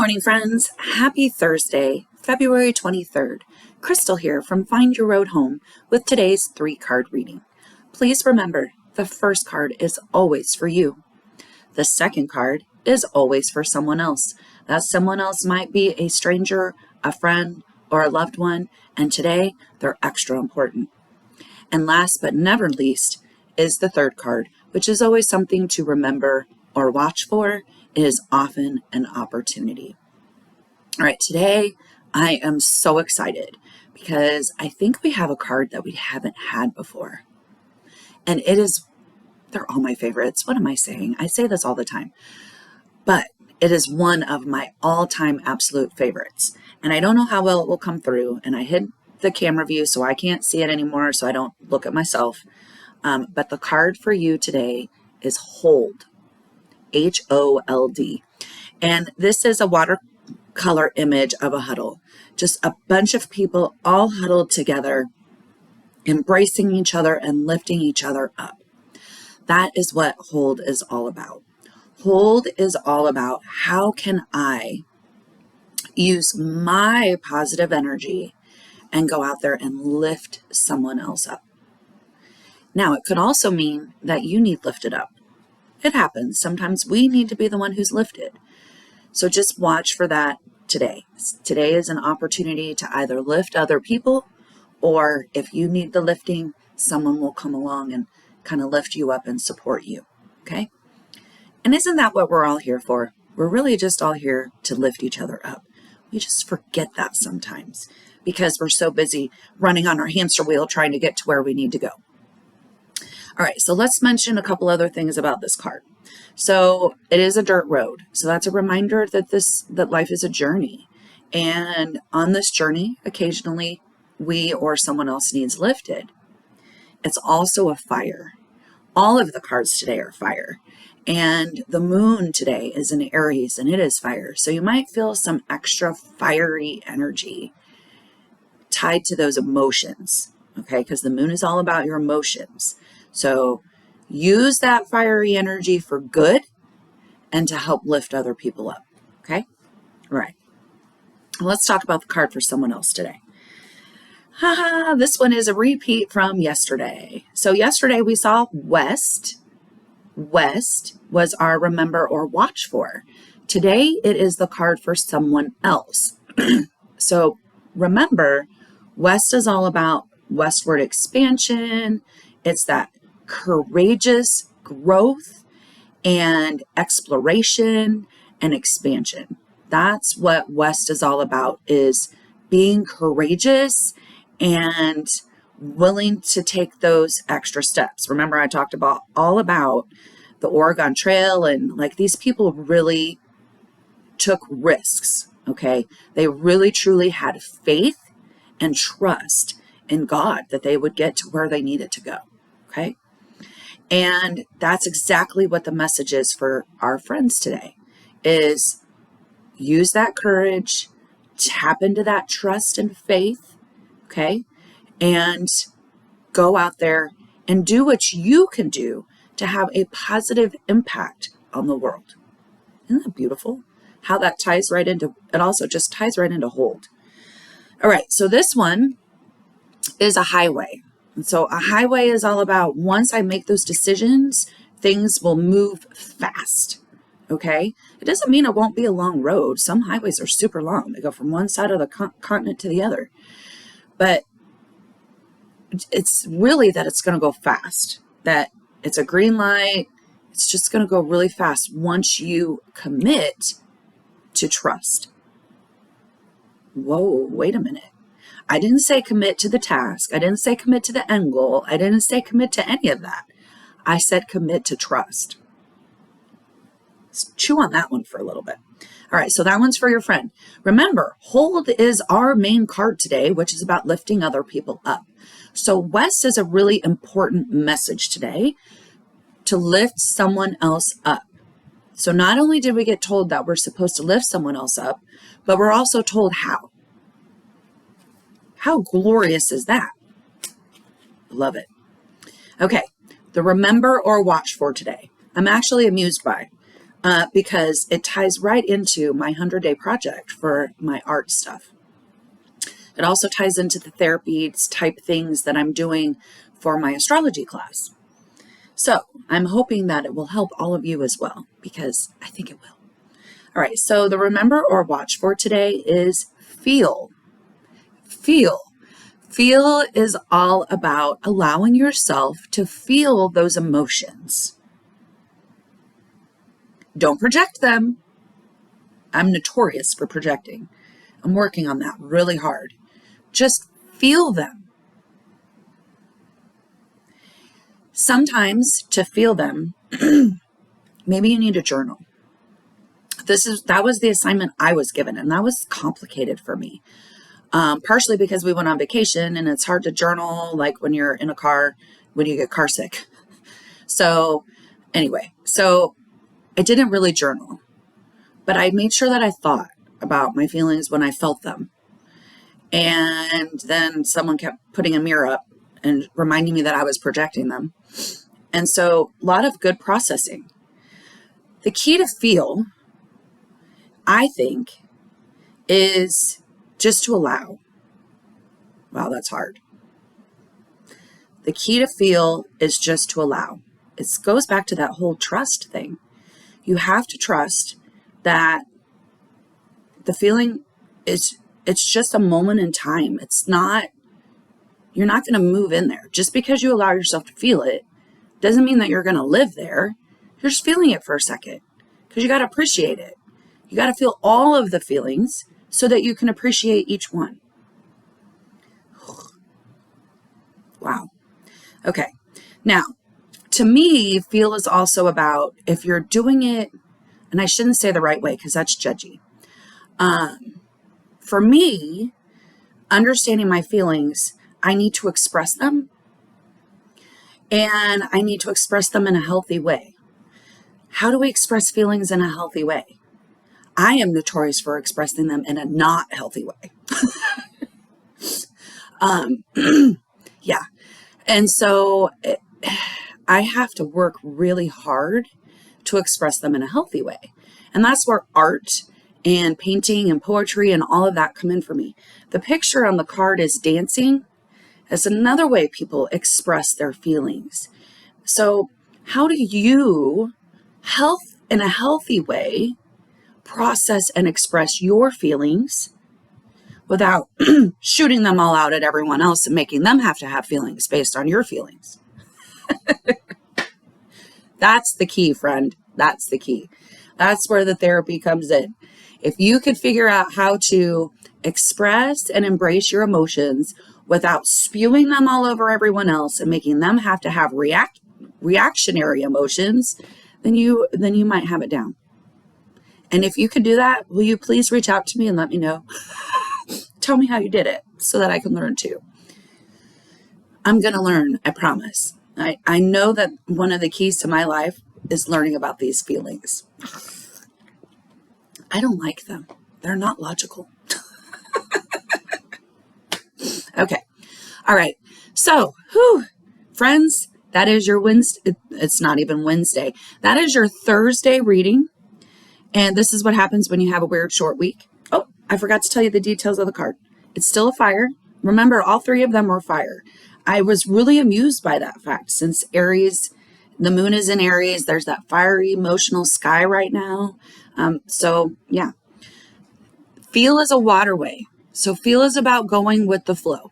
morning, friends. Happy Thursday, February 23rd. Crystal here from Find Your Road Home with today's 3-card reading. Please remember, the first card is always for you. The second card is always for someone else. That someone else might be a stranger, a friend, or a loved one, and today they're extra important. And last but never least is the third card, which is always something to remember or watch for. It is often an opportunity. All right, today I am so excited because I think we have a card that we haven't had before. And they're all my favorites. What am I saying? I say this all the time, but it is one of my all-time absolute favorites. And I don't know how well it will come through. And I hid the camera view so I can't see it anymore, so I don't look at myself. But the card for you today is Hold. H-O-L-D. And this is a watercolor image of a huddle. Just a bunch of people all huddled together, embracing each other and lifting each other up. That is what Hold is all about. Hold is all about how can I use my positive energy and go out there and lift someone else up. Now, it could also mean that you need lifted up. It happens. Sometimes we need to be the one who's lifted. So just watch for that today. Today is an opportunity to either lift other people, or if you need the lifting, someone will come along and kind of lift you up and support you. Okay? And isn't that what we're all here for? We're really just all here to lift each other up. We just forget that sometimes because we're so busy running on our hamster wheel trying to get to where we need to go. All right, so let's mention a couple other things about this card. So it is a dirt road. So that's a reminder that life is a journey. And on this journey, occasionally we or someone else needs lifted. It's also a fire. All of the cards today are fire. And the moon today is in Aries and it is fire. So you might feel some extra fiery energy tied to those emotions, okay? Because the moon is all about your emotions. So use that fiery energy for good and to help lift other people up, okay? All right. Let's talk about the card for someone else today. This one is a repeat from yesterday. So yesterday we saw West. West was our remember or watch for. Today it is the card for someone else. So remember, West is all about westward expansion. It's that courageous growth and exploration and expansion. That's what West is all about, is being courageous and willing to take those extra steps. Remember, I talked about all about the Oregon Trail, and like these people really took risks, okay? They really truly had faith and trust in God that they would get to where they needed to go, okay? And that's exactly what the message is for our friends today, is use that courage, tap into that trust and faith, okay? And go out there and do what you can do to have a positive impact on the world. Isn't that beautiful? How that ties right into, it also just ties right into Hold. All right, so this one is a highway. And so a highway is all about, once I make those decisions, things will move fast, okay? It doesn't mean it won't be a long road. Some highways are super long. They go from one side of the continent to the other. But it's really that it's going to go fast, that it's a green light. It's just going to go really fast once you commit to trust. Whoa, wait a minute. I didn't say commit to the task. I didn't say commit to the end goal. I didn't say commit to any of that. I said commit to trust. Let's chew on that one for a little bit. All right, so that one's for your friend. Remember, Hold is our main card today, which is about lifting other people up. So West is a really important message today, to lift someone else up. So not only did we get told that we're supposed to lift someone else up, but we're also told how. How glorious is that? Love it. Okay, the remember or watch for today. I'm actually amused by. because it ties right into my 100-day project for my art stuff. It also ties into the therapy type things that I'm doing for my astrology class. So I'm hoping that it will help all of you as well, because I think it will. All right, so the remember or watch for today is feel. Feel. Feel is all about allowing yourself to feel those emotions. Don't project them. I'm notorious for projecting. I'm working on that really hard. Just feel them. Sometimes to feel them, maybe you need a journal. That was the assignment I was given, and that was complicated for me. Partially because we went on vacation and it's hard to journal like when you're in a car, when you get car sick. So anyway, I didn't really journal, but I made sure that I thought about my feelings when I felt them. And then someone kept putting a mirror up and reminding me that I was projecting them. And so a lot of good processing. The key to feel, I think, is just to allow. Wow, that's hard. The key to feel is just to allow. It goes back to that whole trust thing. You have to trust that the feeling it's just a moment in time. You're not going to move in there. Just because you allow yourself to feel it doesn't mean that you're going to live there. You're just feeling it for a second because you got to appreciate it. You got to feel all of the feelings so that you can appreciate each one. Wow. Okay. Now, to me, feel is also about if you're doing it, and I shouldn't say the right way because that's judgy. For me, understanding my feelings, I need to express them, and I need to express them in a healthy way. How do we express feelings in a healthy way? I am notorious for expressing them in a not healthy way. Yeah. And so I have to work really hard to express them in a healthy way. And that's where art and painting and poetry and all of that come in for me. The picture on the card is dancing. It's another way people express their feelings. So how do you, in a healthy way, process and express your feelings without shooting them all out at everyone else and making them have to have feelings based on your feelings? That's the key, friend. That's the key. That's where the therapy comes in. If you could figure out how to express and embrace your emotions without spewing them all over everyone else and making them have to have reactionary emotions, then you might have it down. And if you could do that, will you please reach out to me and let me know? Tell me how you did it so that I can learn too. I'm going to learn, I promise. I know that one of the keys to my life is learning about these feelings. I don't like them. They're not logical. Okay. All right. So, friends, that is your Wednesday. It's not even Wednesday. That is your Thursday reading. And this is what happens when you have a weird short week. Oh, I forgot to tell you the details of the card. It's still a fire. Remember, all three of them were fire. I was really amused by that fact since Aries, the moon is in Aries. There's that fiery emotional sky right now. So yeah, feel is a waterway. So feel is about going with the flow.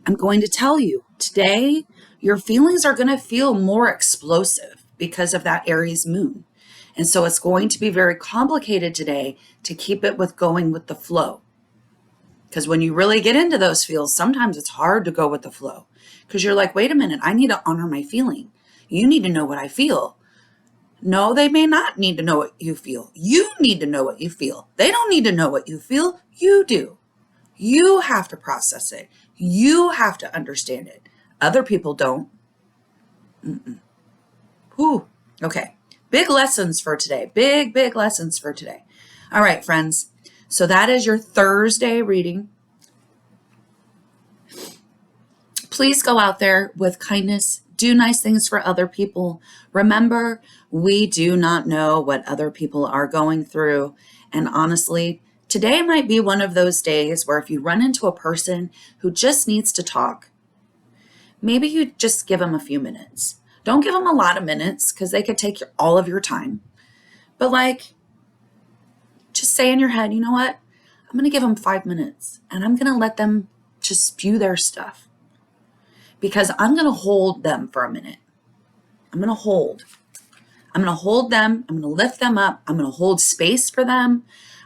I'm going to tell you today, your feelings are going to feel more explosive because of that Aries moon. And so it's going to be very complicated today to keep it with going with the flow. Because when you really get into those feels, sometimes it's hard to go with the flow. Because you're like, wait a minute, I need to honor my feeling. You need to know what I feel. No, they may not need to know what you feel. You need to know what you feel. They don't need to know what you feel. You do. You have to process it. You have to understand it. Other people don't. Whew. Okay. Big lessons for today. Big lessons for today. All right, friends. So that is your Thursday reading. Please go out there with kindness, Do nice things for other people. Remember, we do not know what other people are going through. And honestly, today might be one of those days where if you run into a person who just needs to talk, maybe you just give them a few minutes. Don't give them a lot of minutes because they could take all of your time. But like, just say in your head, you know what? I'm going to give them 5 minutes and I'm going to let them just spew their stuff because I'm going to hold them for a minute. I'm going to hold them. I'm going to lift them up. I'm going to hold space for them.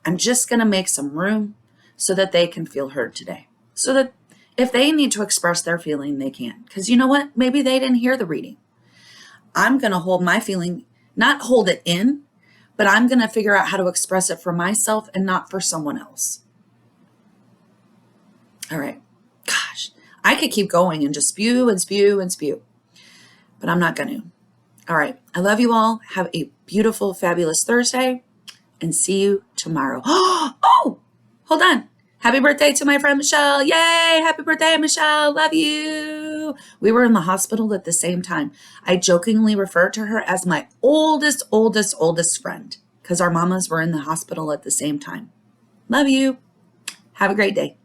I'm just going to make some room so that they can feel heard today. So that if they need to express their feeling, they can. Because you know what? Maybe they didn't hear the reading. I'm going to hold my feeling, not hold it in, but I'm going to figure out how to express it for myself and not for someone else. All right. Gosh, I could keep going and just spew and spew and spew, but I'm not going to. All right. I love you all. Have a beautiful, fabulous Thursday and see you tomorrow. Oh, hold on. Happy birthday to my friend Michelle. Yay. Happy birthday, Michelle. Love you. We were in the hospital at the same time. I jokingly refer to her as my oldest friend because our mamas were in the hospital at the same time. Love you. Have a great day.